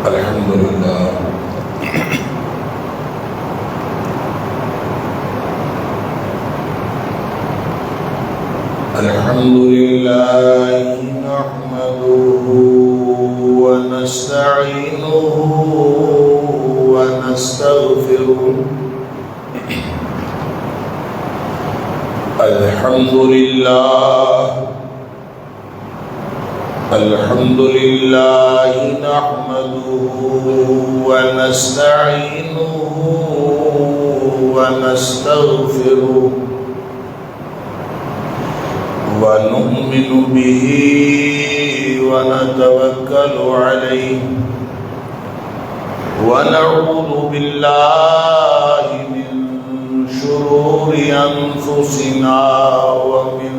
الحمد لله الحمد لله نحمده ونستعينه ونستغفره الحمد لله نحمده ونستعينه ونستغفره ونؤمن به ونتوكل عليه ونعوذ بالله من شرور أنفسنا ومن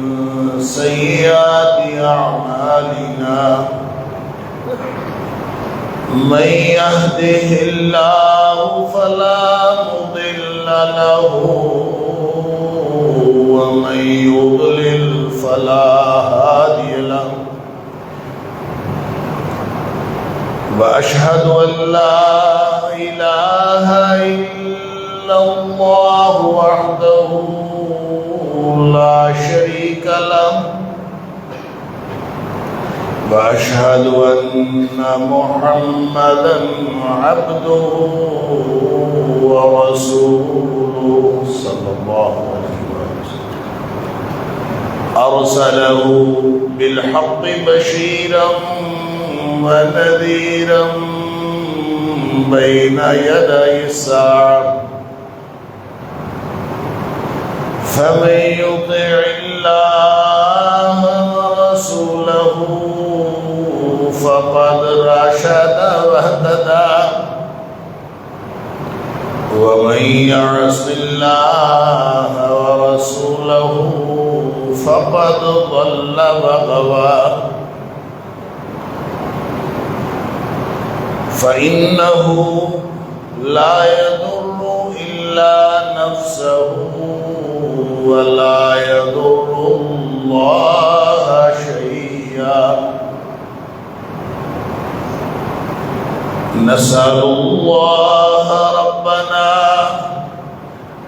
سيئات أعمالنا من يهده الله فلا مضل له ومن يضلل فلا هادي له وأشهد أن لا إله إلا الله وحده لا شريك له وأشهد أن محمدا عبده ورسوله صلى الله عليه وسلم أرسله بالحق بشيرا ونذيرا بين يدي الساعة فمن يطع الله ورسوله فقد رشد واهتدى ومن يعص الله ورسوله فقد ضل وغوى فإنه لا يضر إلا نفسه ولا يضر الله شيئا نسأل الله ربنا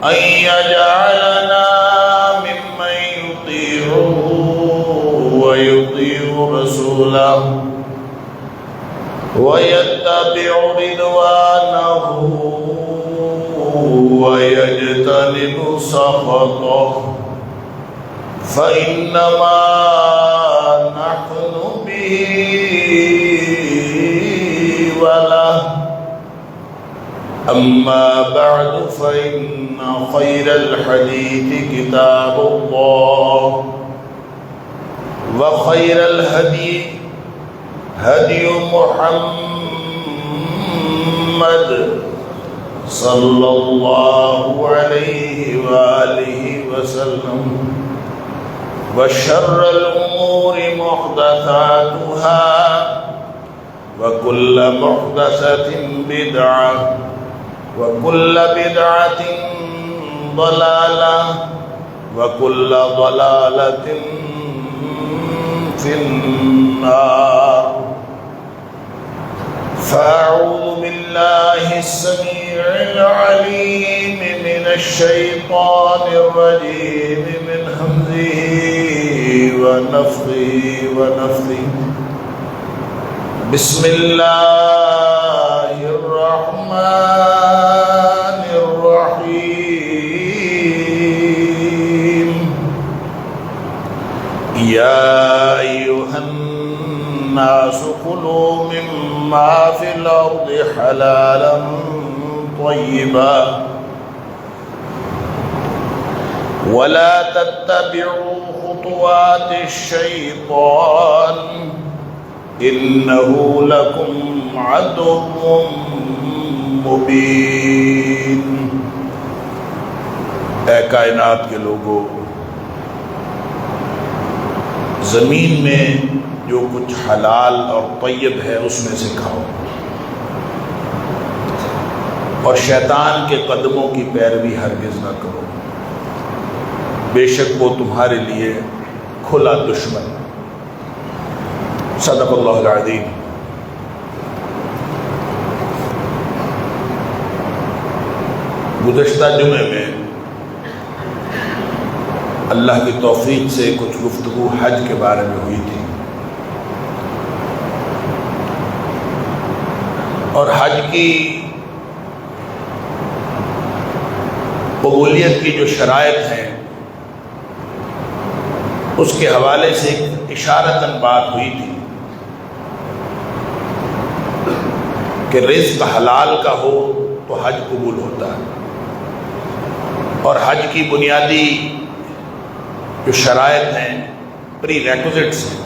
أن يجعلنا ممن يطيعه ويطيع رسوله ويتبع رضوانه ويجتنب سخطه فإنما نحن به وله أما بعد فإن خير الحديث كتاب الله وخير الهدي هدي محمد صلى الله عليه وآله وسلم وشر الأمور محدثاتها وكل محدثة بدعة وكل بدعة ضلالة وكل ضلالة في النار فأعوذ بالله السميع العليم من الشيطان الرجيم من همزه ونفخه ونفثه بسم الله الرحمن الرحيم يا أيها الناس كلوا مما في الأرض حلالا طيبا ولا تتبعوا خطوات الشيطان إنه لكم عدو مبين. اے کائنات کے لوگوں، زمین میں جو کچھ حلال اور طیب ہے اس میں سے کھاؤ، اور شیطان کے قدموں کی پیروی ہرگز نہ کرو، بے شک وہ تمہارے لیے کھلا دشمن. صدق اللہ العظیم. گزشتہ جمعے میں اللہ کی توفیق سے کچھ گفتگو حج کے بارے میں ہوئی تھی، اور حج کی قبولیت کی جو شرائط ہیں اس کے حوالے سے ایک اشارتاً بات ہوئی تھی کہ رزق حلال کا ہو تو حج قبول ہوتا ہے، اور حج کی بنیادی جو شرائط ہیں، پری ریکوزٹس ہیں،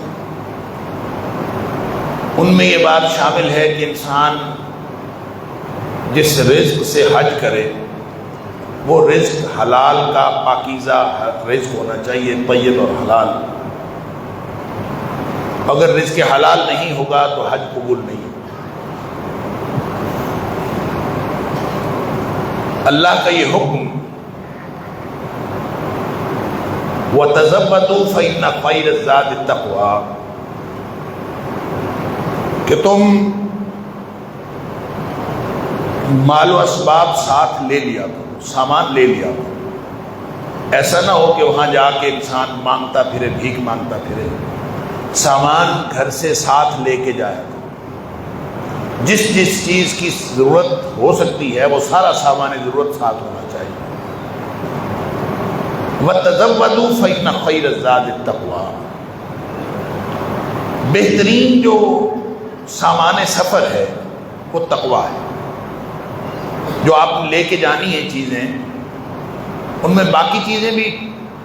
ان میں یہ بات شامل ہے کہ انسان جس رزق سے حج کرے وہ رزق حلال کا پاکیزہ رزق ہونا چاہیے، طیب اور حلال۔ اگر رزق حلال نہیں ہوگا تو حج قبول نہیں۔ اللہ کا یہ حکم وَتَزَوَّدُوا فَإِنَّ خَيْرَ الزَّادِ التَّقْوَىٰ، کہ تم مال و اسباب ساتھ لے لیا کرو، سامان لے لیا کرو۔ ایسا نہ ہو کہ وہاں جا کے انسان مانگتا پھرے، بھیک مانگتا پھرے، سامان گھر سے ساتھ لے کے جائے کرو۔ جس جس چیز کی ضرورت ہو سکتی ہے وہ سارا سامان ضرورت ساتھ ہونا چاہیے۔ وَتَزَوَّدُوا فَإِنَّ خَيْرَ الزَّادِ التَّقْوَىٰ، بہترین جو سامان سفر ہے وہ تقویٰ ہے۔ جو آپ لے کے جانی ہیں چیزیں، ان میں باقی چیزیں بھی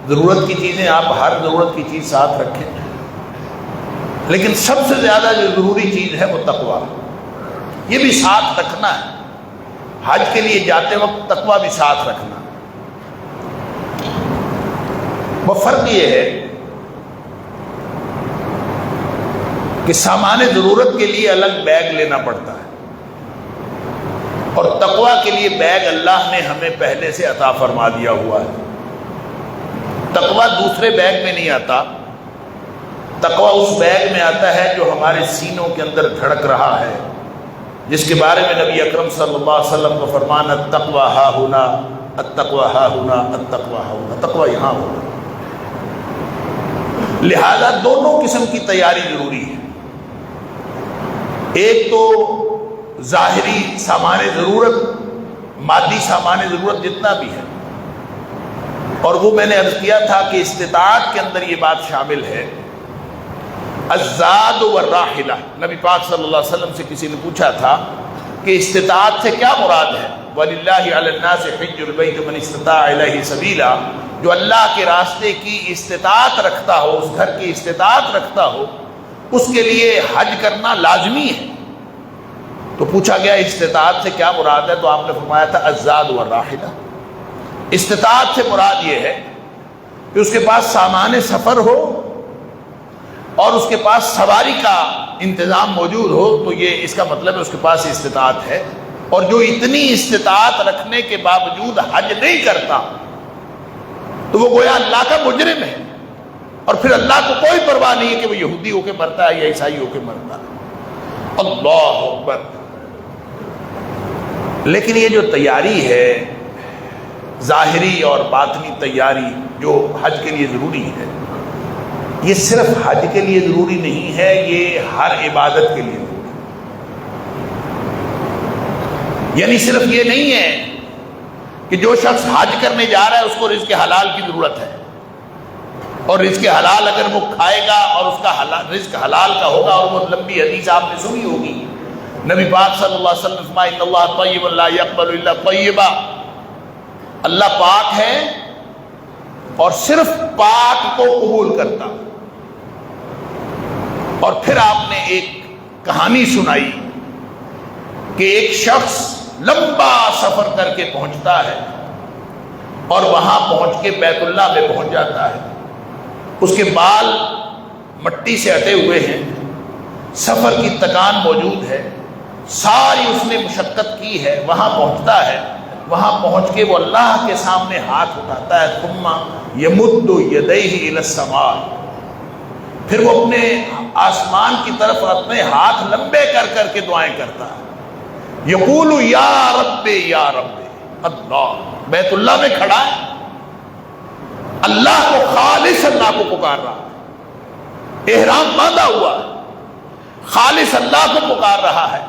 ضرورت کی چیزیں، آپ ہر ضرورت کی چیز ساتھ رکھیں، لیکن سب سے زیادہ جو ضروری چیز ہے وہ تقویٰ، یہ بھی ساتھ رکھنا ہے۔ حج کے لیے جاتے وقت تقویٰ بھی ساتھ رکھنا۔ وہ فرق یہ ہے کہ سامان ضرورت کے لیے الگ بیگ لینا پڑتا ہے، اور تقویٰ کے لیے بیگ اللہ نے ہمیں پہلے سے عطا فرما دیا ہوا ہے۔ تقویٰ دوسرے بیگ میں نہیں آتا، تقویٰ اس بیگ میں آتا ہے جو ہمارے سینوں کے اندر دھڑک رہا ہے، جس کے بارے میں نبی اکرم صلی اللہ علیہ وسلم کو فرمانا التقویٰ ہا ہونا، التقویٰ ہا ہونا، التقویٰ ہا ہونا، تقویٰ یہاں ہونا۔ لہذا دونوں قسم کی تیاری ضروری ہے۔ ایک تو ظاہری سامان ضرورت، مادی سامان ضرورت جتنا بھی ہے، اور وہ میں نے عرض کیا تھا کہ استطاعت کے اندر یہ بات شامل ہے۔ الزاد والراحلہ، نبی پاک صلی اللہ علیہ وسلم سے کسی نے پوچھا تھا کہ استطاعت سے کیا مراد ہے؟ وَلِلَّهِ عَلَى النَّاسِ حِجُّ الْبَيْتِ مَنِ اسْتَطَاعَ إِلَيْهِ سَبِيلًا، جو اللہ کے راستے کی استطاعت رکھتا ہو، اس گھر کی استطاعت رکھتا ہو، اس کے لیے حج کرنا لازمی ہے۔ تو پوچھا گیا استطاعت سے کیا مراد ہے؟ تو آپ نے فرمایا تھا الزاد والراحلہ۔ استطاعت سے مراد یہ ہے کہ اس کے پاس سامان سفر ہو اور اس کے پاس سواری کا انتظام موجود ہو، تو یہ اس کا مطلب ہے اس کے پاس استطاعت ہے۔ اور جو اتنی استطاعت رکھنے کے باوجود حج نہیں کرتا تو وہ گویا اللہ کا مجرم ہے، اور پھر اللہ کو کوئی پرواہ نہیں ہے کہ وہ یہودی ہو کے مرتا ہے یا عیسائی ہو کے مرتا ہے۔ اللہ اکبر۔ لیکن یہ جو تیاری ہے، ظاہری اور باطنی تیاری جو حج کے لیے ضروری ہے، یہ صرف حج کے لیے ضروری نہیں ہے، یہ ہر عبادت کے لیے ضروری ہے۔ یعنی صرف یہ نہیں ہے کہ جو شخص حج کرنے جا رہا ہے اس کو رزق حلال کی ضرورت ہے، اور رزق حلال اگر وہ کھائے گا اور اس کا رزق حلال کا ہوگا، اور وہ لمبی حدیث آپ نے سنی ہوگی، نبی پاک صلی اللہ علیہ وسلم فرمائے ان اللہ طیب لا یقبل الا طیبا، اللہ پاک ہے اور صرف پاک کو قبول کرتا۔ اور پھر آپ نے ایک کہانی سنائی کہ ایک شخص لمبا سفر کر کے پہنچتا ہے اور وہاں پہنچ کے بیت اللہ میں پہنچ جاتا ہے، اس کے بال مٹی سے اٹے ہوئے ہیں، سفر کی تکان موجود ہے، ساری اس نے مشقت کی ہے، وہاں پہنچتا ہے، وہاں پہنچ کے وہ اللہ کے سامنے ہاتھ اٹھاتا ہے، ثم یمد یدیہ الی السماء، پھر وہ اپنے آسمان کی طرف اپنے ہاتھ لمبے کر کر کے دعائیں کرتا ہے، یقول یا رب یا رب، اللہ بیت اللہ میں کھڑا ہے، اللہ کو خالص اللہ کو پکار رہا ہے، احرام باندھا ہوا ہے، خالص اللہ کو پکار رہا ہے،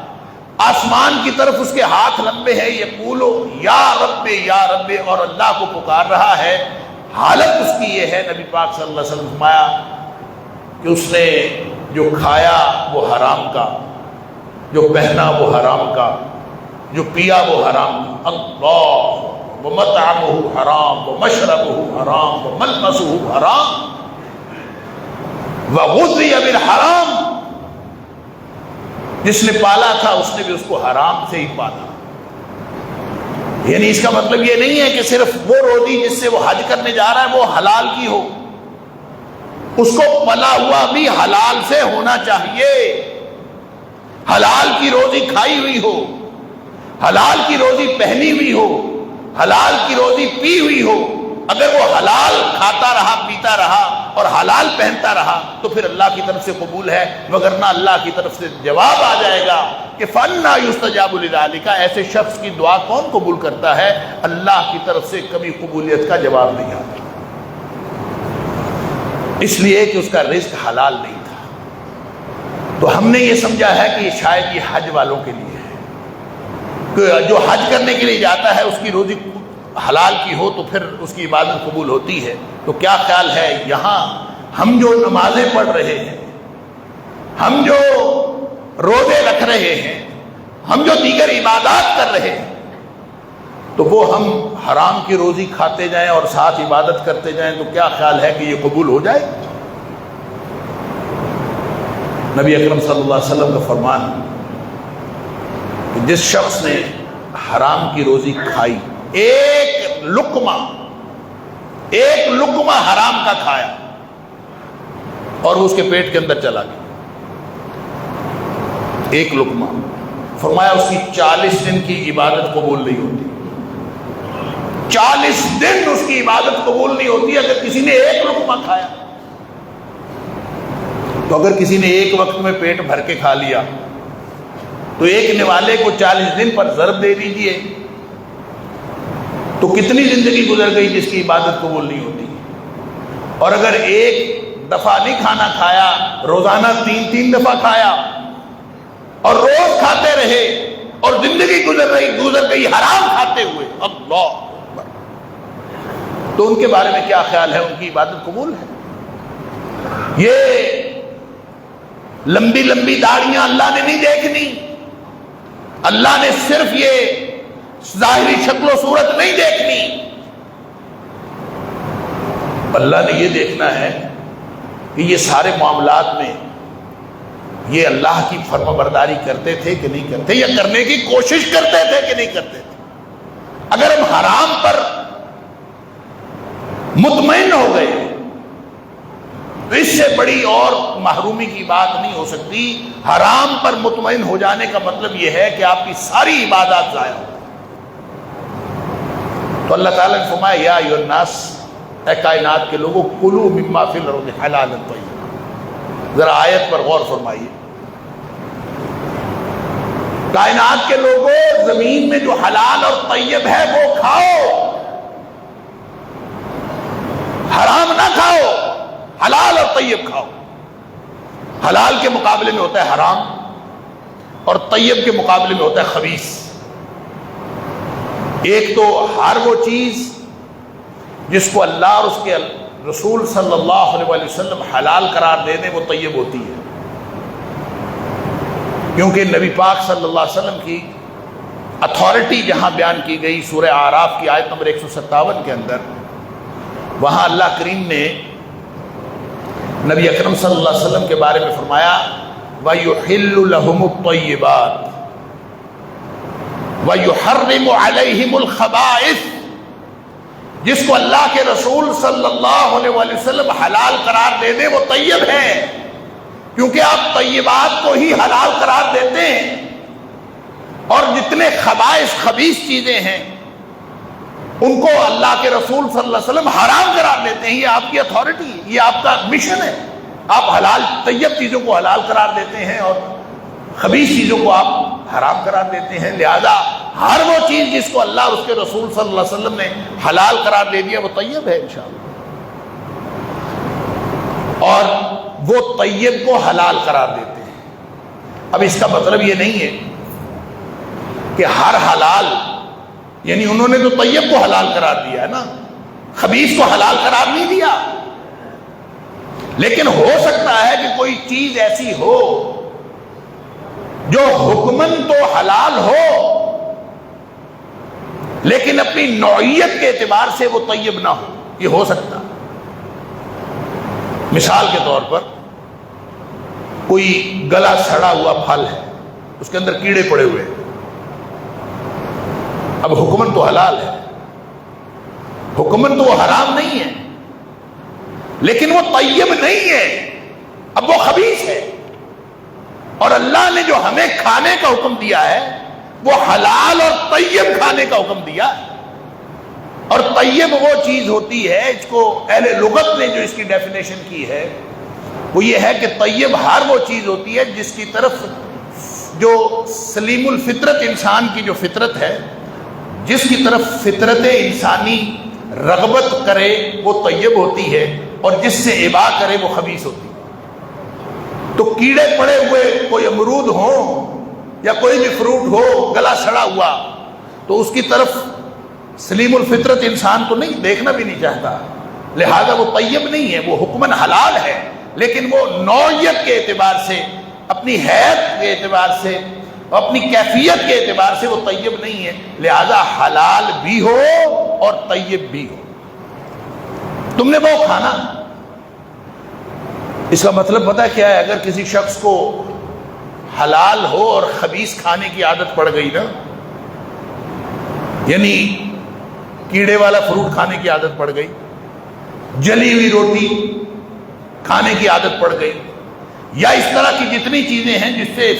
آسمان کی طرف اس کے ہاتھ لمبے ہیں، یقولو یا رب یا رب، اور اللہ کو پکار رہا ہے۔ حالت اس کی یہ ہے، نبی پاک صلی اللہ علیہ وسلم فرمایا کہ اس نے جو کھایا وہ حرام کا، جو پہنا وہ حرام کا، جو پیا وہ حرام کا، اللہ ومطعمہ حرام ومشربہ حرام وملبسہ حرام وغذی بالحرام، جس نے پالا تھا اس نے بھی اس کو حرام سے ہی پالا۔ یعنی اس کا مطلب یہ نہیں ہے کہ صرف وہ روزی جس سے وہ حج کرنے جا رہا ہے وہ حلال کی ہو، اس کو پلا ہوا بھی حلال سے ہونا چاہیے، حلال کی روزی کھائی ہوئی ہو، حلال کی روزی پہنی ہوئی ہو، حلال کی روزی پی ہوئی ہو۔ اگر وہ حلال کھاتا رہا، پیتا رہا اور حلال پہنتا رہا تو پھر اللہ کی طرف سے قبول ہے، وگرنہ اللہ کی طرف سے جواب آ جائے گا کہ فَأَنَّىٰ يُسْتَجَابُ لِذَٰلِكَ، ایسے شخص کی دعا کون قبول کرتا ہے؟ اللہ کی طرف سے کبھی قبولیت کا جواب نہیں آتا، اس لیے کہ اس کا رزق حلال نہیں تھا۔ تو ہم نے یہ سمجھا ہے کہ شاید یہ حج والوں کے لیے ہے، کہ جو حج کرنے کے لیے جاتا ہے اس کی روزی حلال کی ہو تو پھر اس کی عبادت قبول ہوتی ہے۔ تو کیا خیال ہے یہاں ہم جو نمازیں پڑھ رہے ہیں، ہم جو روزے رکھ رہے ہیں، ہم جو دیگر عبادات کر رہے ہیں، تو وہ ہم حرام کی روزی کھاتے جائیں اور ساتھ عبادت کرتے جائیں تو کیا خیال ہے کہ یہ قبول ہو جائے؟ نبی اکرم صلی اللہ علیہ وسلم کا فرمان کہ جس شخص نے حرام کی روزی کھائی، ایک لقمہ حرام کا کھایا اور وہ اس کے پیٹ کے اندر چلا گیا، ایک لقمہ، فرمایا اس کی 40 دن کی عبادت قبول نہیں ہوتی، 40 دن اس کی عبادت قبول نہیں ہوتی اگر کسی نے ایک لقمہ کھایا۔ تو اگر کسی نے ایک وقت میں پیٹ بھر کے کھا لیا تو ایک نوالے کو 40 دن پر ضرب دے دیجئے تو کتنی زندگی گزر گئی جس کی عبادت قبول نہیں ہوتی۔ اور اگر ایک دفعہ نہیں کھانا کھایا، روزانہ 3 دفعہ کھایا اور روز کھاتے رہے اور زندگی گزر گئی حرام کھاتے ہوئے، اللہ اکبر، تو ان کے بارے میں کیا خیال ہے؟ ان کی عبادت قبول ہے؟ یہ لمبی لمبی داڑیاں اللہ نے نہیں دیکھنی، اللہ نے صرف یہ ظاہری شکل و صورت نہیں دیکھنی، اللہ نے یہ دیکھنا ہے کہ یہ سارے معاملات میں یہ اللہ کی فرما برداری کرتے تھے کہ نہیں کرتے، یا کرنے کی کوشش کرتے تھے کہ نہیں کرتے تھے۔ اگر ہم حرام پر مطمئن ہو گئے تو اس سے بڑی اور محرومی کی بات نہیں ہو سکتی۔ حرام پر مطمئن ہو جانے کا مطلب یہ ہے کہ آپ کی ساری عبادات ضائع ہو۔ تو اللہ تعالیٰ نے فرمایا یا ایھا الناس، اے کائنات کے لوگوں، کلوا مما فی الارض حلالا طیبا۔ ذرا آیت پر غور فرمائیے، کائنات کے لوگوں زمین میں جو حلال اور طیب ہے وہ کھاؤ، حرام نہ کھاؤ، حلال اور طیب کھاؤ۔ حلال کے مقابلے میں ہوتا ہے حرام اور طیب کے مقابلے میں ہوتا ہے خبیث۔ ایک تو ہر وہ چیز جس کو اللہ اور اس کے رسول صلی اللہ علیہ وسلم حلال قرار دے دیں وہ طیب ہوتی ہے، کیونکہ نبی پاک صلی اللہ علیہ وسلم کی اتھارٹی جہاں بیان کی گئی سورہ اعراف کی آیت نمبر 157 کے اندر، وہاں اللہ کریم نے نبی اکرم صلی اللہ علیہ وسلم کے بارے میں فرمایا وَيُحِلُّ لَهُمُ الطَّيِّبَاتِ وَيُحَرِّمُ عَلَيْهِمُ الْخَبَائِثِ۔ جس کو اللہ کے رسول صلی اللہ علیہ وسلم حلال قرار دے دیں وہ طیب ہے، کیونکہ آپ طیبات کو ہی حلال قرار دیتے ہیں، اور جتنے خبائث خبیث چیزیں ہیں ان کو اللہ کے رسول صلی اللہ علیہ وسلم حرام قرار دیتے ہیں۔ یہ آپ کی اتھارٹی، یہ آپ کا مشن ہے، آپ حلال طیب چیزوں کو حلال قرار دیتے ہیں اور خبیث چیزوں کو آپ حرام قرار دیتے ہیں۔ لہذا ہر وہ چیز جس کو اللہ اور اس کے رسول صلی اللہ علیہ وسلم نے حلال قرار دے دیا وہ طیب ہے انشاءاللہ، اور وہ طیب کو حلال قرار دیتے ہیں۔ اب اس کا مطلب یہ نہیں ہے کہ ہر حلال، یعنی انہوں نے تو طیب کو حلال قرار دیا ہے نا، خبیث کو حلال قرار نہیں دیا، لیکن ہو سکتا ہے کہ کوئی چیز ایسی ہو جو حکمن تو حلال ہو لیکن اپنی نوعیت کے اعتبار سے وہ طیب نہ ہو، یہ ہو سکتا۔ مثال کے طور پر کوئی گلا سڑا ہوا پھل ہے، اس کے اندر کیڑے پڑے ہوئے ہیں، اب حکمن تو حلال ہے، حکمن تو وہ حرام نہیں ہے، لیکن وہ طیب نہیں ہے، اب وہ خبیث ہے، اور اللہ نے جو ہمیں کھانے کا حکم دیا ہے وہ حلال اور طیب کھانے کا حکم دیا ہے۔ اور طیب وہ چیز ہوتی ہے، اس کو اہل لغت نے جو اس کی ڈیفینیشن کی ہے وہ یہ ہے کہ طیب ہر وہ چیز ہوتی ہے جس کی طرف جو سلیم الفطرت انسان کی جو فطرت ہے، جس کی طرف فطرت انسانی رغبت کرے وہ طیب ہوتی ہے، اور جس سے ابا کرے وہ خبیث ہوتی ہے۔ تو کیڑے پڑے ہوئے کوئی امرود ہو یا کوئی بھی فروٹ ہو گلا سڑا ہوا تو اس کی طرف سلیم الفطرت انسان تو نہیں، دیکھنا بھی نہیں چاہتا، لہذا وہ طیب نہیں ہے، وہ حکمن حلال ہے، لیکن وہ نوعیت کے اعتبار سے، اپنی حیت کے اعتبار سے، اپنی کیفیت کے اعتبار سے وہ طیب نہیں ہے، لہذا حلال بھی ہو اور طیب بھی ہو۔ تم نے وہ کھانا، اس کا مطلب پتہ کیا ہے؟ اگر کسی شخص کو حلال ہو اور خبیث کھانے کی عادت پڑ گئی نا، یعنی کیڑے والا فروٹ کھانے کی عادت پڑ گئی، جلی ہوئی روٹی کھانے کی عادت پڑ گئی، یا اس طرح کی جتنی چیزیں ہیں جس سے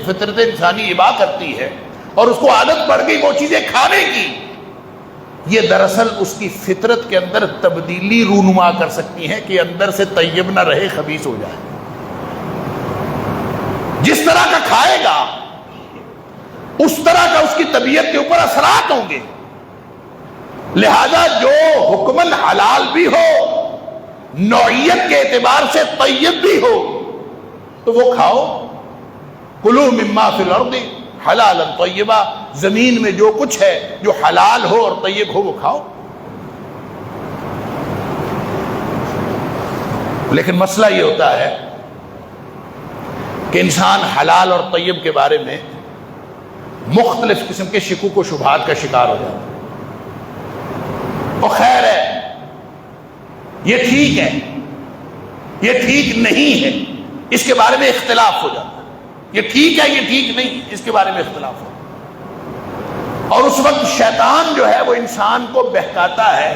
فطرت انسانی ابا کرتی ہے اور اس کو عادت پڑ گئی وہ چیزیں کھانے کی، یہ دراصل اس کی فطرت کے اندر تبدیلی رونما کر سکتی ہیں کہ اندر سے طیب نہ رہے، خبیث ہو جائے۔ جس طرح کا کھائے گا اس طرح کا اس کی طبیعت کے اوپر اثرات ہوں گے، لہذا جو حکمن حلال بھی ہو، نوعیت کے اعتبار سے طیب بھی ہو، تو وہ کھاؤ۔ کلوا مما فی الارض حلالا طیبا، زمین میں جو کچھ ہے جو حلال ہو اور طیب ہو وہ کھاؤ۔ لیکن مسئلہ یہ ہوتا ہے کہ انسان حلال اور طیب کے بارے میں مختلف قسم کے شکوک و شبہات کا شکار ہو جاتا ہے۔ اور خیر ہے، یہ ٹھیک ہے، یہ ٹھیک نہیں ہے، اس کے بارے میں اختلاف ہو جاتا ہے۔ یہ ٹھیک ہے، یہ ٹھیک نہیں، اس کے بارے میں اختلاف ہو۔ اور اس وقت شیطان جو ہے وہ انسان کو بہکاتا ہے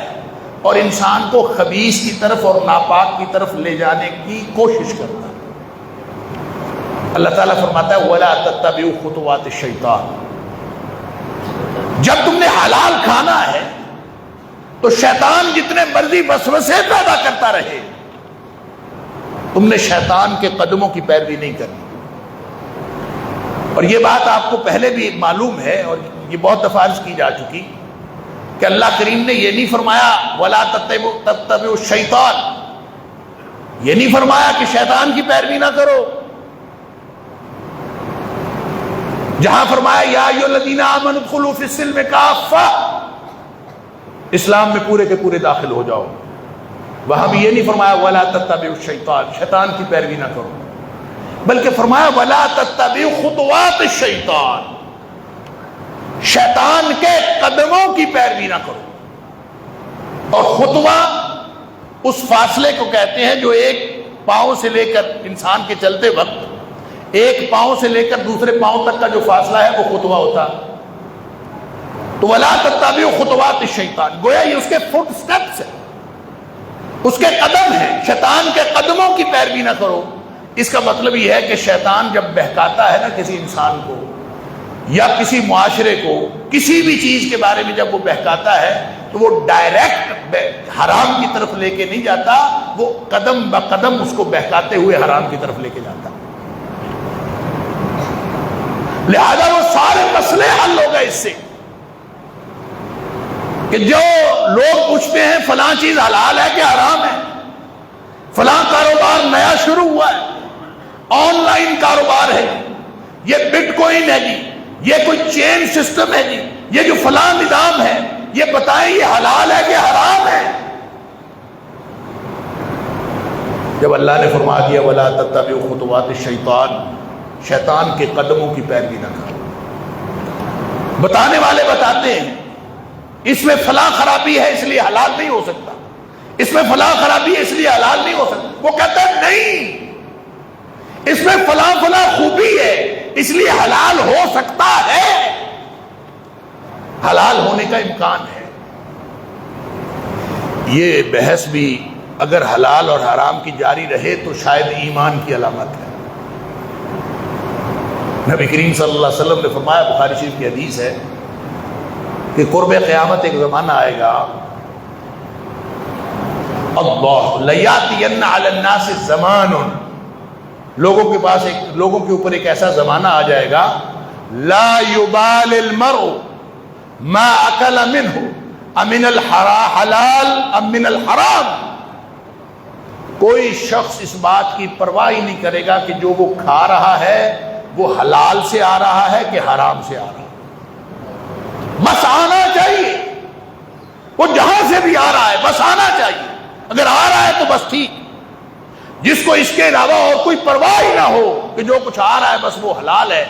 اور انسان کو خبیث کی طرف اور ناپاک کی طرف لے جانے کی کوشش کرتا ہے۔ اللہ تعالیٰ فرماتا ہے وَلَا تَتَّبِعُوا خُطُوَاتِ الشَّيْطَانِ، جب تم نے حلال کھانا ہے تو شیطان جتنے مرضی وسوسے پیدا کرتا رہے، تم نے شیطان کے قدموں کی پیروی نہیں کرنی۔ اور یہ بات آپ کو پہلے بھی معلوم ہے اور یہ بہت دفعہ عرض کی جا چکی کہ اللہ کریم نے یہ نہیں فرمایا وَلَا تَتَّبِعُوا الشَّيْطَانَ، یہ نہیں فرمایا کہ شیطان کی پیروی نہ کرو۔ جہاں فرمایا یا ایھا الذین آمنوا ادخلوا فی السلم کافۃ، اسلام میں پورے کے پورے داخل ہو جاؤ، وہاں بھی یہ نہیں فرمایا وَلَا تَتَّبِعُوا الشَّيْطَانَ، شیطان کی پیروی نہ کرو، بلکہ فرمایا وَلَا تَتَّبِعُوا خُطُوَاتِ الشَّيْطَانِ، شیطان کے قدموں کی پیروی نہ کرو۔ اور خطوہ اس فاصلے کو کہتے ہیں جو ایک پاؤں سے لے کر انسان کے چلتے وقت ایک پاؤں سے لے کر دوسرے پاؤں تک کا جو فاصلہ ہے وہ خطوہ ہوتا۔ تو وَلَا تَتَّبِعُوا خُطُوَاتِ الشَّيْطَانِ، گویا یہ اس کے فٹ سٹیپس ہیں، اس کے قدم ہیں، شیطان کے قدموں کی پیروی نہ کرو۔ اس کا مطلب یہ ہے کہ شیطان جب بہکاتا ہے نا کسی انسان کو یا کسی معاشرے کو، کسی بھی چیز کے بارے میں جب وہ بہکاتا ہے تو وہ ڈائریکٹ حرام کی طرف لے کے نہیں جاتا، وہ قدم بقدم اس کو بہکاتے ہوئے حرام کی طرف لے کے جاتا۔ لہذا وہ سارے مسئلے حل ہو گئے اس سے کہ جو لوگ پوچھتے ہیں فلاں چیز حلال ہے کہ حرام ہے، فلاں کاروبار نیا شروع ہوا ہے، آن لائن کاروبار ہے، یہ بٹ کوئن ہے جی، یہ کوئی چین سسٹم ہے جی، یہ جو فلاں نظام ہے، یہ بتائیں یہ حلال ہے کہ حرام ہے؟ جب اللہ نے فرما دیا وَلَا تَتَّبِعُوا خُطُوَاتِ الشَّيْطَانِ، شیطان کے قدموں کی پیروی نہ کرو، بتانے والے بتاتے ہیں اس میں فلاں خرابی ہے اس لیے حلال نہیں ہو سکتا، اس میں فلاں خرابی ہے اس لیے حلال نہیں ہو سکتا، وہ کہتا ہے نہیں، اس میں فلاں فلاں خوبی ہے اس لیے حلال ہو سکتا ہے، حلال ہونے کا امکان ہے۔ یہ بحث بھی اگر حلال اور حرام کی جاری رہے تو شاید ایمان کی علامت ہے۔ نبی کریم صلی اللہ علیہ وسلم نے فرمایا، بخاری شریف کی حدیث ہے کہ قرب قیامت ایک زمانہ آئے گا، اللہ لیاتین علی الناس زمان، لوگوں کے اوپر ایک ایسا زمانہ آ جائے گا، لا یبال المرء ما اکل منہ امن الحلال ام من الحرام، کوئی شخص اس بات کی پرواہ ہی نہیں کرے گا کہ جو وہ کھا رہا ہے وہ حلال سے آ رہا ہے کہ حرام سے آ رہا ہے، بس آنا چاہیے، وہ جہاں سے بھی آ رہا ہے بس آنا چاہیے، اگر آ رہا ہے تو بس ٹھیک، جس کو اس کے علاوہ اور کوئی پرواہ ہی نہ ہو کہ جو کچھ آ رہا ہے بس وہ حلال ہے۔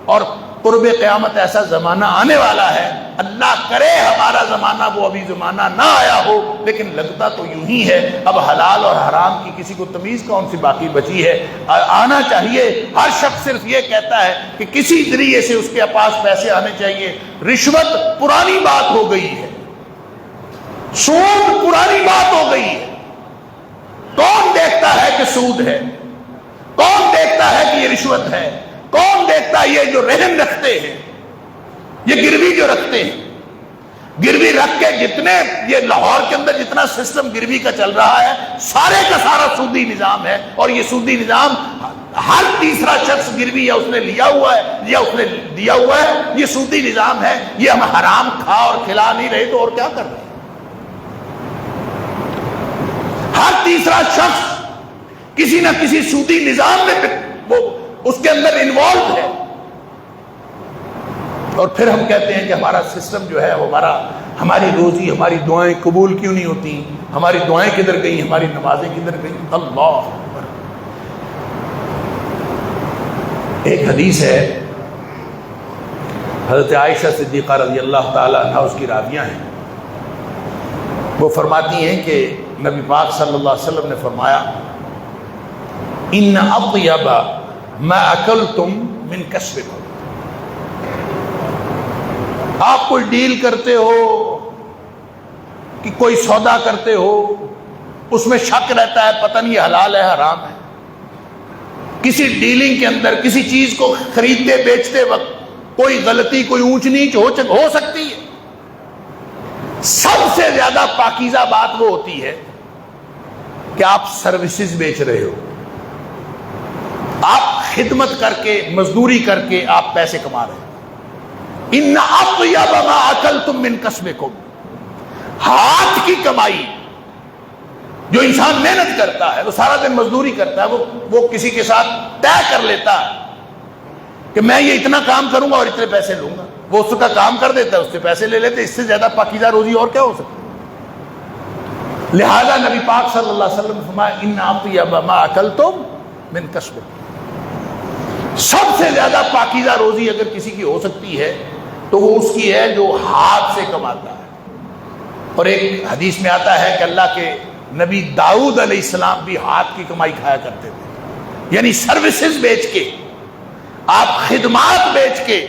اور قرب قیامت ایسا زمانہ آنے والا ہے، اللہ کرے ہمارا زمانہ وہ ابھی زمانہ نہ آیا ہو، لیکن لگتا تو یوں ہی ہے، اب حلال اور حرام کی کسی کو تمیز کون سی باقی بچی ہے؟ آنا چاہیے، ہر شخص صرف یہ کہتا ہے کہ کسی ذریعے سے اس کے پاس پیسے آنے چاہیے۔ رشوت پرانی بات ہو گئی ہے، سود پرانی بات ہو گئی ہے، کون دیکھتا ہے کہ سود ہے؟ کون دیکھتا ہے کہ یہ رشوت ہے؟ کون دیکھتا ہے یہ جو رہن رکھتے ہیں، یہ گروی جو رکھتے ہیں، گروی رکھ کے جتنے یہ لاہور کے اندر جتنا سسٹم گروی کا چل رہا ہے سارے کا سارا سودی نظام ہے، اور یہ سودی نظام ہر تیسرا شخص گروی یا اس نے لیا ہوا ہے یا اس نے دیا ہوا ہے، یہ سودی نظام ہے۔ یہ ہم حرام کھا اور کھلا نہیں رہے تو اور کیا کر رہے ہیں؟ ہر تیسرا شخص کسی نہ کسی سودی نظام میں وہ اس کے اندر انوالو ہے، اور پھر ہم کہتے ہیں کہ ہمارا سسٹم جو ہے وہ ہماری روزی ہماری دعائیں قبول کیوں نہیں ہوتی، ہماری دعائیں کدھر گئیں، ہماری نمازیں کدھر گئیں؟ اللہ اکبر۔ ایک حدیث ہے، حضرت عائشہ صدیقہ رضی اللہ تعالی عنہ اس کی راویہ ہیں، وہ فرماتی ہیں کہ نبی پاک صلی اللہ علیہ وسلم نے فرمایا ان اطیب ما اکلتم من کسبکم، آپ کوئی ڈیل کرتے ہو کہ کوئی سودا کرتے ہو، اس میں شک رہتا ہے پتہ نہیں حلال ہے حرام ہے، کسی ڈیلنگ کے اندر کسی چیز کو خریدتے بیچتے وقت کوئی غلطی کوئی اونچ نیچ ہو سکتی ہے، سب سے زیادہ پاکیزہ بات وہ ہوتی ہے کہ آپ سروسز بیچ رہے ہو، آپ خدمت کر کے مزدوری کر کے آپ پیسے کما رہے ہیں۔ ان اطیب ما اکلتم من کسبکم، ہاتھ کی کمائی، جو انسان محنت کرتا ہے وہ سارا دن مزدوری کرتا ہے، وہ کسی کے ساتھ طے کر لیتا ہے کہ میں یہ اتنا کام کروں گا اور اتنے پیسے لوں گا، وہ اس کا کام کر دیتا ہے، اس سے پیسے لے لیتے، اس سے زیادہ پاکیزہ روزی اور کیا ہو سکتا ہے؟ لہذا نبی پاک صلی اللہ علیہ وسلم نے فرمایا ان اطیب ما اکلتم من کسبکم، سب سے زیادہ پاکیزہ روزی اگر کسی کی ہو سکتی ہے تو وہ اس کی ہے جو ہاتھ سے کماتا ہے۔ اور ایک حدیث میں آتا ہے کہ اللہ کے نبی داؤد علیہ السلام بھی ہاتھ کی کمائی کھایا کرتے تھے، یعنی سروسز بیچ کے، آپ خدمات بیچ کے،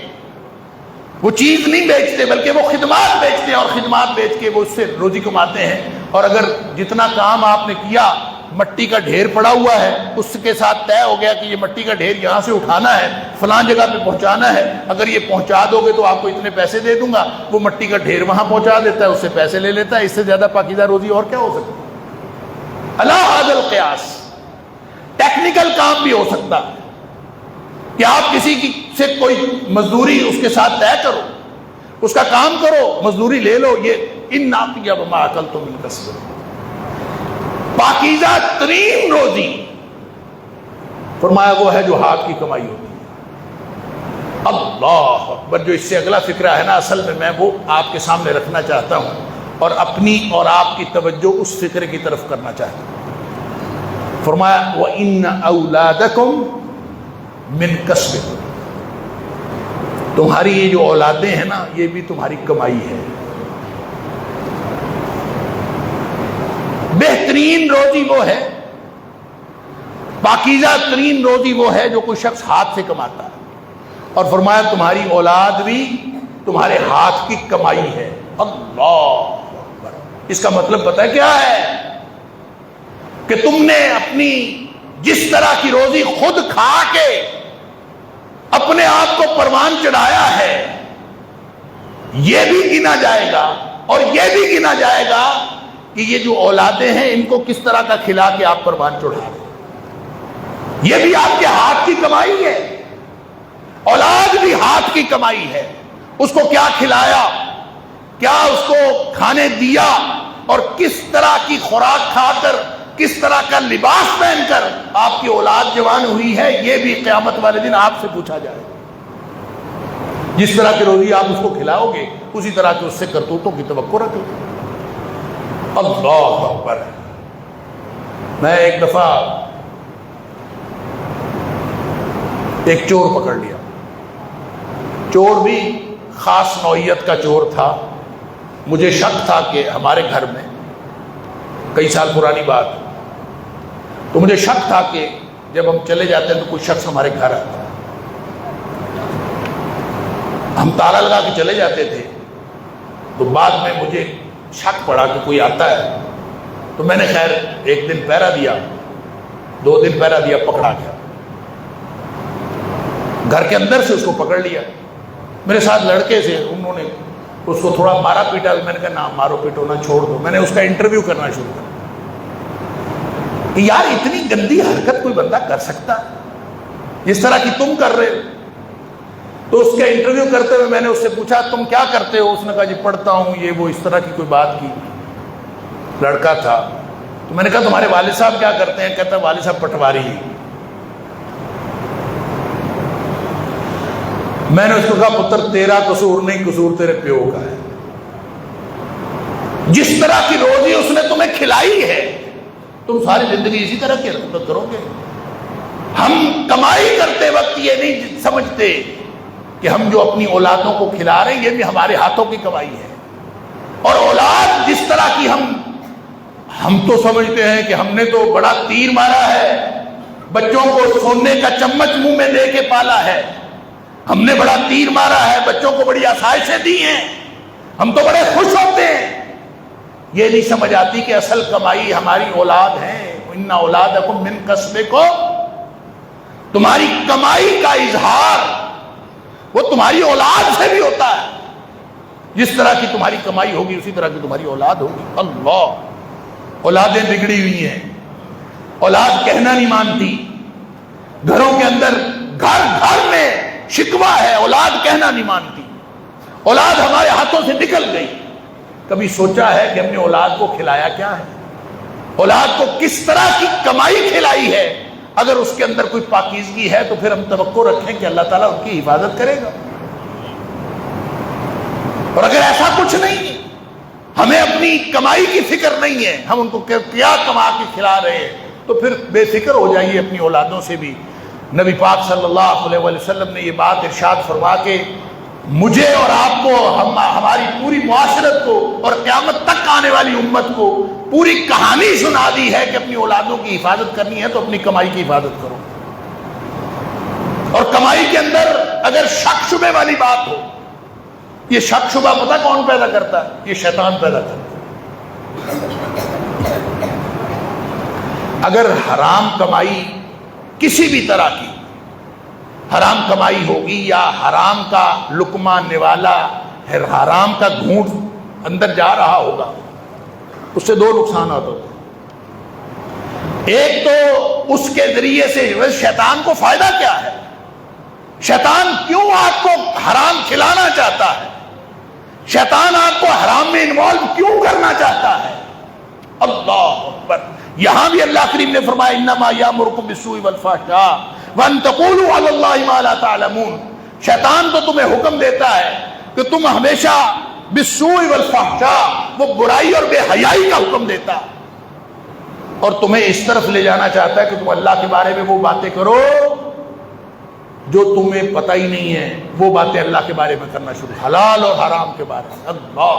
وہ چیز نہیں بیچتے بلکہ وہ خدمات بیچتے ہیں، اور خدمات بیچ کے وہ اس سے روزی کماتے ہیں۔ اور اگر جتنا کام آپ نے کیا، مٹی کا ڈھیر پڑا ہوا ہے، اس کے ساتھ طے ہو گیا کہ یہ مٹی کا ڈھیر یہاں سے اٹھانا ہے، فلاں جگہ پہ پہنچانا ہے، اگر یہ پہنچا دو گے تو آپ کو اتنے پیسے دے دوں گا، وہ مٹی کا ڈھیر وہاں پہنچا دیتا ہے، اس سے پیسے لے لیتا ہے، اس سے زیادہ پاکیزہ روزی اور کیا ہو سکتی ہے؟ اللہ حاضر القیاس، ٹیکنیکل کام بھی ہو سکتا ہے کہ آپ کسی کی سے کوئی مزدوری اس کے ساتھ طے کرو، اس کا کام کرو، مزدوری لے لو، یہ ان ناقیہ وما اکلتم من کسب، پاکیزہ ترین روزی فرمایا وہ ہے جو ہاتھ کی کمائی ہوتی ہے۔ اللہ اکبر، جو اس سے اگلا فکرہ ہے نا، اصل میں وہ آپ کے سامنے رکھنا چاہتا ہوں اور اپنی اور آپ کی توجہ اس فکر کی طرف کرنا چاہتا ہوں۔ فرمایا وَإِنَّ أَوْلَادَكُمْ مِنْ كَسْبِكُمْ، تمہاری یہ جو اولادیں ہیں نا، یہ بھی تمہاری کمائی ہے۔ بہترین روزی وہ ہے، پاکیزہ ترین روزی وہ ہے جو کوئی شخص ہاتھ سے کماتا ہے، اور فرمایا تمہاری اولاد بھی تمہارے ہاتھ کی کمائی ہے۔ اللہ اکبر، اس کا مطلب پتہ ہے کیا ہے؟ کہ تم نے اپنی جس طرح کی روزی خود کھا کے اپنے آپ کو پروان چڑھایا ہے، یہ بھی گنا جائے گا، اور یہ بھی گنا جائے گا کہ یہ جو اولادیں ہیں ان کو کس طرح کا کھلا کے آپ پروان چڑھا رہے ہیں۔ یہ بھی آپ کے ہاتھ کی کمائی ہے، اولاد بھی ہاتھ کی کمائی ہے۔ اس کو کیا کھلایا، کیا اس کو کھانے دیا، اور کس طرح کی خوراک کھا کر، کس طرح کا لباس پہن کر آپ کی اولاد جوان ہوئی ہے، یہ بھی قیامت والے دن آپ سے پوچھا جائے۔ جس طرح کی روزی آپ اس کو کھلاؤ گے، اسی طرح کے اس سے کرتوتوں کی توقع رکھو۔ اللہ اکبر۔ میں ایک دفعہ ایک چور پکڑ لیا، چور بھی خاص نوعیت کا چور تھا۔ مجھے شک تھا کہ ہمارے گھر میں، کئی سال پرانی بات، تو مجھے شک تھا کہ جب ہم چلے جاتے ہیں تو کوئی شخص ہمارے گھر آتا ہے۔ ہم تالا لگا کے چلے جاتے تھے، تو بعد میں مجھے شک پڑا کہ کوئی آتا ہے، تو میں نے خیر ایک دن پہرا دیا، 2 دن پہرا دیا، پکڑا گیا۔ گھر کے اندر سے اس کو پکڑ لیا، میرے ساتھ لڑکے سے، انہوں نے اس کو تھوڑا مارا پیٹا، میں نے کہا نہ مارو پیٹو نہ، چھوڑ دو۔ میں نے اس کا انٹرویو کرنا شروع کیا کہ یار اتنی گندی حرکت کوئی بندہ کر سکتا ہے جس طرح کی تم کر رہے ہو؟ تو اس کا انٹرویو کرتے ہوئے میں نے اس سے پوچھا تم کیا کرتے ہو؟ اس نے کہا جی پڑھتا ہوں، یہ وہ، اس طرح کی کوئی بات کی۔ لڑکا تھا، تو میں نے کہا تمہارے والد صاحب کیا کرتے ہیں؟ کہتا ہے والد صاحب پٹواری ہی۔ میں نے اس کو کہا پتر تیرا قصور نہیں، قصور تیرے پیو کا ہے۔ جس طرح کی روزی اس نے تمہیں کھلائی ہے، تم ساری زندگی اسی طرح کے کرو گے۔ ہم کمائی کرتے وقت یہ نہیں سمجھتے کہ ہم جو اپنی اولادوں کو کھلا رہے ہیں یہ بھی ہمارے ہاتھوں کی کمائی ہے۔ اور اولاد جس طرح کی ہم تو سمجھتے ہیں کہ ہم نے تو بڑا تیر مارا ہے، بچوں کو سونے کا چمچ منہ میں دے کے پالا ہے، ہم نے بڑا تیر مارا ہے، بچوں کو بڑی آسائشیں دی ہیں، ہم تو بڑے خوش ہوتے ہیں۔ یہ نہیں سمجھ آتی کہ اصل کمائی ہماری اولاد ہے۔ ان اولادکم من کسبکم، تمہاری کمائی کا اظہار وہ تمہاری اولاد سے بھی ہوتا ہے۔ جس طرح کی تمہاری کمائی ہوگی اسی طرح کی تمہاری اولاد ہوگی۔ اللہ، اولادیں بگڑی ہوئی ہیں، اولاد کہنا نہیں مانتی، گھروں کے اندر گھر گھر میں شکوہ ہے، اولاد کہنا نہیں مانتی، اولاد ہمارے ہاتھوں سے نکل گئی۔ کبھی سوچا ہے کہ ہم نے اولاد کو کھلایا کیا ہے؟ اولاد کو کس طرح کی کمائی کھلائی ہے؟ اگر اس کے اندر کوئی پاکیزگی ہے تو پھر ہم توقع رکھیں کہ اللہ تعالیٰ ان کی حفاظت کرے گا، اور اگر ایسا کچھ نہیں ہے، ہمیں اپنی کمائی کی فکر نہیں ہے، ہم ان کو کیا کما کے کھلا رہے ہیں، تو پھر بے فکر ہو جائیے اپنی اولادوں سے بھی۔ نبی پاک صلی اللہ علیہ وسلم نے یہ بات ارشاد فرما کے مجھے اور آپ کو، ہماری پوری معاشرت کو اور قیامت تک آنے والی امت کو پوری کہانی سنا دی ہے کہ اپنی اولادوں کی حفاظت کرنی ہے تو اپنی کمائی کی حفاظت کرو۔ اور کمائی کے اندر اگر شک شبے والی بات ہو، یہ شک شبہ پتہ کون پیدا کرتا ہے؟ یہ شیطان پیدا کرتا ہے۔ اگر حرام کمائی کسی بھی طرح کی حرام کمائی ہوگی، یا حرام کا لقمہ نوالا، حرام کا گھونٹ اندر جا رہا ہوگا، اس سے 2 نقصانات ہوتے ہیں۔ ایک تو اس کے ذریعے سے شیطان کو فائدہ کیا ہے؟ شیطان کیوں آپ کو حرام کھلانا چاہتا ہے؟ شیطان آپ کو حرام میں انوالو کیوں کرنا چاہتا ہے؟ اللہ اکبر. یہاں بھی اللہ کریم نے فرمایا انما یامرکم بالسوء والفحشاء وان تقولوا علی اللہ ما لا تعلمون. شیطان تو تمہیں حکم دیتا ہے کہ تم ہمیشہ بالسوء والفحشاء، وہ برائی اور بے حیائی کا حکم دیتا ہے، اور تمہیں اس طرف لے جانا چاہتا ہے کہ تم اللہ کے بارے میں وہ باتیں کرو جو تمہیں پتہ ہی نہیں ہے، وہ باتیں اللہ کے بارے میں کرنا شروع، حلال اور حرام کے بارے میں. اللہ،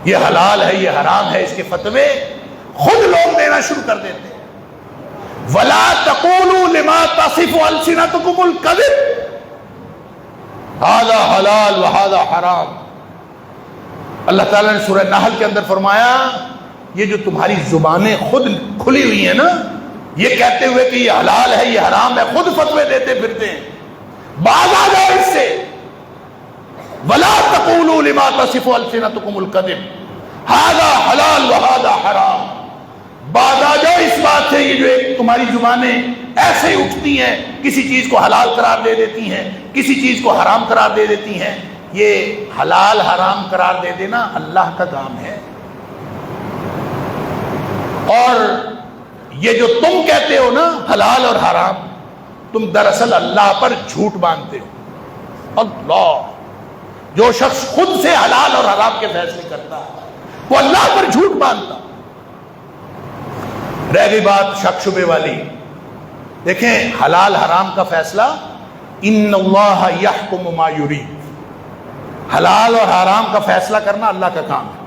یہ حلال ہے، یہ حرام ہے، اس کے فتوے خود لوگ دینا شروع کر دیتے ہیں. وَلَا تَقُولُوا لِمَا تَصِفُ أَلْسِنَتُكُمُ الْكَذِبَ هَذَا حلال وَهَذَا حرام. اللہ تعالیٰ نے سورہ نحل کے اندر فرمایا یہ جو تمہاری زبانیں خود کھلی ہوئی ہیں نا، یہ کہتے ہوئے کہ یہ حلال ہے، یہ حرام ہے، خود فتوے دیتے پھرتے ہیں. باز آ جاؤ اس سے. وَلَا تَقُولُوا لِمَا تَصِفُ أَلْسِنَتُكُمُ الْكَذِبَ هَذَا حلال وَهَذَا حرام. باز آ جاؤ اس بات سے، یہ جو ایک تمہاری زبانیں ایسے ہی اٹھتی ہیں، کسی چیز کو حلال قرار دے دیتی ہیں، کسی چیز کو حرام قرار دے دیتی ہیں. یہ حلال حرام قرار دے دینا اللہ کا کام ہے. اور یہ جو تم کہتے ہو نا حلال اور حرام، تم دراصل اللہ پر جھوٹ باندھتے ہو. اللہ، جو شخص خود سے حلال اور حرام کے فیصلے کرتا ہے وہ اللہ پر جھوٹ باندھتا. رہ گئی بات شک شبے والی. دیکھیں حلال حرام کا فیصلہ ان اللہ یحکم ما یرید، حلال اور حرام کا فیصلہ کرنا اللہ کا کام ہے.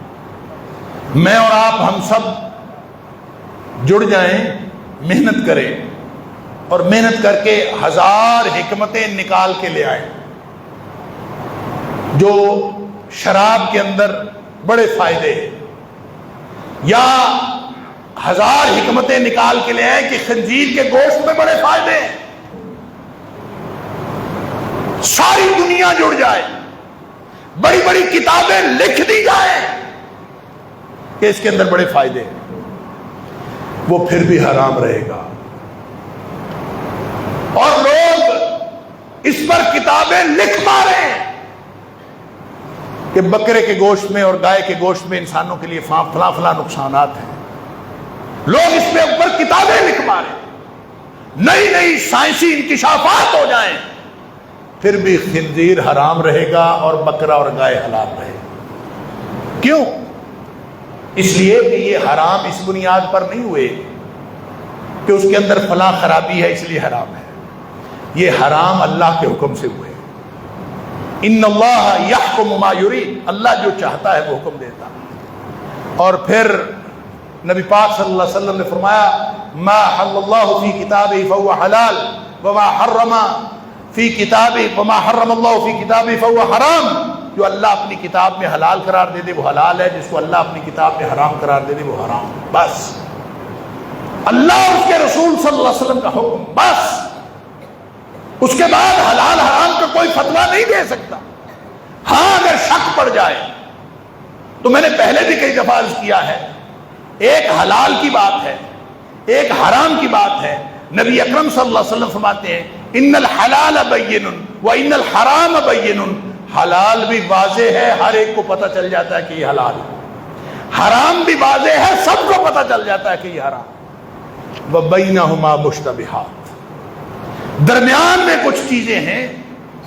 میں اور آپ ہم سب جڑ جائیں، محنت کریں، اور محنت کر کے ہزار حکمتیں نکال کے لے آئیں جو شراب کے اندر بڑے فائدے ہیں، یا ہزار حکمتیں نکال کے لے آئیں کہ خنزیر کے گوشت میں بڑے فائدے ہیں. ساری دنیا جڑ جائے، بڑی بڑی کتابیں لکھ دی جائیں کہ اس کے اندر بڑے فائدے ہیں، وہ پھر بھی حرام رہے گا. اور لوگ اس پر کتابیں لکھ مارے کہ بکرے کے گوشت میں اور گائے کے گوشت میں انسانوں کے لیے فلاں فلاں نقصانات ہیں. لوگ اس پہ اوپر کتابیں لکھ مارے، نئی نئی سائنسی انکشافات ہو جائیں، پھر بھی خنزیر حرام رہے گا اور بکرا اور گائے حلال رہے گا. کیوں؟ اس لیے کہ یہ حرام اس بنیاد پر نہیں ہوئے کہ اس کے اندر فلاں خرابی ہے اس لیے حرام ہے. یہ حرام اللہ کے حکم سے ہوئے. ان اللہ یحکم ما یرید، اللہ جو چاہتا ہے وہ حکم دیتا. اور پھر نبی پاک صلی اللہ علیہ وسلم نے فرمایا ما حل اللہ فی کتابہ فہو حلال وما حرم فی کتابہ وما حرم اللہ فی کتابہ فہو حرام. جو اللہ اپنی کتاب میں حلال قرار دے دے وہ حلال ہے، جس کو اللہ اپنی کتاب میں حرام قرار دے دے وہ حرام. بس اللہ اور اس کے رسول صلی اللہ علیہ وسلم کا حکم، بس. اس کے بعد حلال حرام کا کوئی فتویٰ نہیں دے سکتا. ہاں اگر شک پڑ جائے تو میں نے پہلے بھی کئی دفعہ عرض کیا ہے، ایک حلال کی بات ہے، ایک حرام کی بات ہے. نبی اکرم صلی اللہ علیہ وسلم فرماتے ہیں ان الحلال بین و ان الحرام بین. حلال بھی واضح ہے، ہر ایک کو پتہ چل جاتا ہے کہ یہ حلال ہے. حرام بھی واضح ہے، سب کو پتہ چل جاتا ہے کہ یہ حرام. وبینہما مشتبہات، درمیان میں کچھ چیزیں ہیں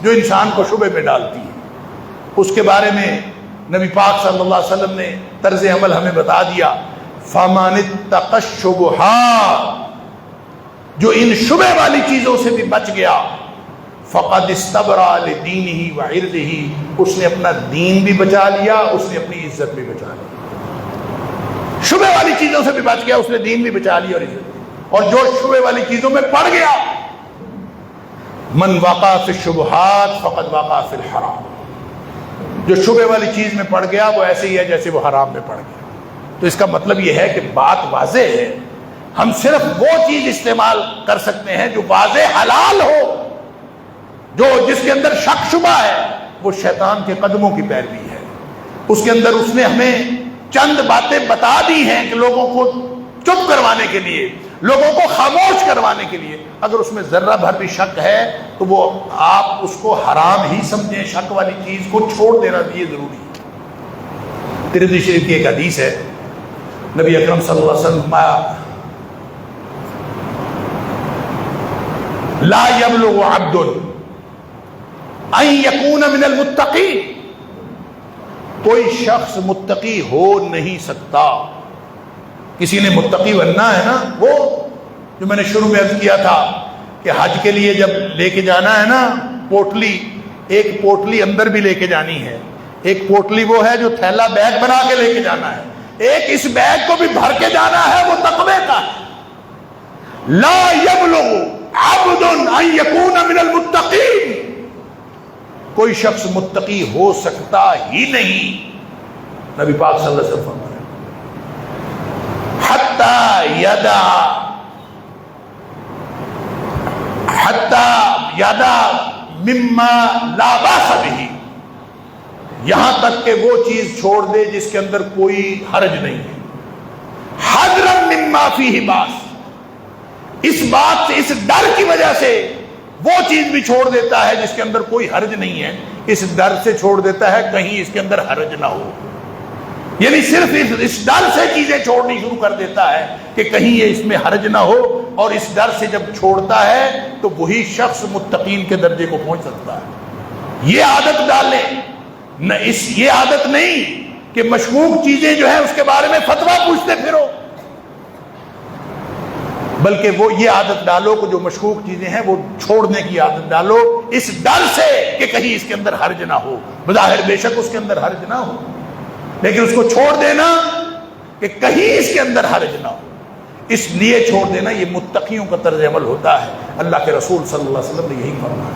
جو انسان کو شبے میں ڈالتی ہیں. اس کے بارے میں نبی پاک صلی اللہ علیہ وسلم نے طرز عمل ہمیں بتا دیا. فَمَنِ اتَّقَ الشُّبُهَاتِ، جو ان شبہ والی چیزوں سے بھی بچ گیا، فَقَدْ اسْتَبْرَأَ لِدِينِهِ وَعِرْضِهِ، اس نے اپنا دین بھی بچا لیا، اس نے اپنی عزت بھی بچا لی. شبہ والی چیزوں سے بھی بچ گیا، اس نے دین بھی بچا لی اور عزت. اور جو شبہ والی چیزوں میں پڑ گیا، من وقع فی الشبہات فقد وقع فی الحرام، جو شبہ والی چیز میں پڑ گیا وہ ایسے ہی ہے جیسے وہ حرام میں پڑ گیا. تو اس کا مطلب یہ ہے کہ بات واضح ہے. ہم صرف وہ چیز استعمال کر سکتے ہیں جو واضح حلال ہو. جو جس کے اندر شک شبہ ہے وہ شیطان کے قدموں کی پیروی ہے. اس کے اندر اس نے ہمیں چند باتیں بتا دی ہیں کہ لوگوں کو چپ کروانے کے لیے. لوگوں کو خاموش کروانے کے لیے. اگر اس میں ذرہ بھر بھی شک ہے تو وہ آپ اس کو حرام ہی سمجھیں. شک والی چیز کو چھوڑ دینا یہ ضروری ہے. ترمذی شریف کی ایک حدیث ہے, نبی اکرم صلی اللہ علیہ وسلم لا یبلغ عبد ان یکون من المتقین, کوئی شخص متقی ہو نہیں سکتا. کسی نے متقی بننا ہے نا, وہ جو میں نے شروع میں عرض کیا تھا کہ حج کے لیے جب لے کے جانا ہے نا پوٹلی, ایک پوٹلی اندر بھی لے کے جانی ہے, ایک پوٹلی وہ ہے جو تھیلا بیگ بنا کے لے کے جانا ہے, ایک اس بیگ کو بھی بھر کے جانا ہے, وہ تقوی کا ہے. لا یبلغ عبد ان یکون من المتقین, کوئی شخص متقی ہو سکتا ہی نہیں. نبی پاک صلی اللہ علیہ وسلم حتی یدا مما لا باس بہ, یہاں تک کہ وہ چیز چھوڑ دے جس کے اندر کوئی حرج نہیں ہے. حذرا مما فیہ باس, اس بات سے, اس ڈر کی وجہ سے وہ چیز بھی چھوڑ دیتا ہے جس کے اندر کوئی حرج نہیں ہے. اس ڈر سے چھوڑ دیتا ہے کہیں اس کے اندر حرج نہ ہو, یعنی صرف اس ڈر سے چیزیں چھوڑنی شروع کر دیتا ہے کہ کہیں یہ اس میں حرج نہ ہو, اور اس ڈر سے جب چھوڑتا ہے تو وہی شخص متقین کے درجے کو پہنچ سکتا ہے. یہ عادت ڈالیں نہ, یہ عادت نہیں کہ مشکوک چیزیں جو ہیں اس کے بارے میں فتویٰ پوچھتے پھرو, بلکہ وہ یہ عادت ڈالو کہ جو مشکوک چیزیں ہیں وہ چھوڑنے کی عادت ڈالو, اس ڈر سے کہ کہیں اس کے اندر حرج نہ ہو. بظاہر بے شک اس کے اندر حرج نہ ہو, لیکن اس کو چھوڑ دینا کہ کہیں اس کے اندر حرج نہ ہو, اس لیے چھوڑ دینا یہ متقیوں کا طرز عمل ہوتا ہے. اللہ کے رسول صلی اللہ علیہ وسلم نے یہی فرمایا.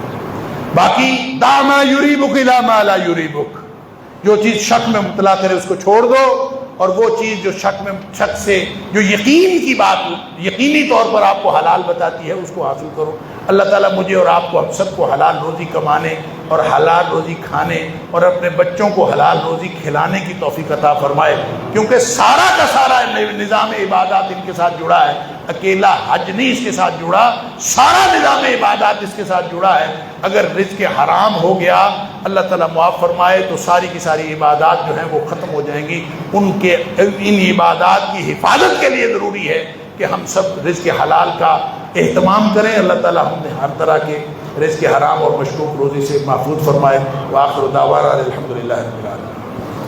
باقی دع ما یریبک الی ما لا یریبک, جو چیز شک میں مبتلا کرے اس کو چھوڑ دو, اور وہ چیز جو شک سے جو یقین کی بات یقینی طور پر آپ کو حلال بتاتی ہے اس کو حاصل کرو. اللہ تعالیٰ مجھے اور آپ کو, ہم سب کو حلال روزی کمانے اور حلال روزی کھانے اور اپنے بچوں کو حلال روزی کھلانے کی توفیق عطا فرمائے, کیونکہ سارا کا سارا نظام عبادات ان کے ساتھ جڑا ہے. اکیلا حج نہیں اس کے ساتھ جڑا, سارا نظام عبادات اس کے ساتھ جڑا ہے. اگر رزق حرام ہو گیا اللہ تعالیٰ معاف فرمائے تو ساری کی ساری عبادات جو ہیں وہ ختم ہو جائیں گی. ان عبادات کی حفاظت کے لیے ضروری ہے کہ ہم سب رزق حلال کا اہتمام کریں. اللہ تعالیٰ ہم نے ہر طرح کے رزق حرام اور مشکوک روزی سے محفوظ فرمائے. وآخر دعوانا الحمدللہ رب العالمین.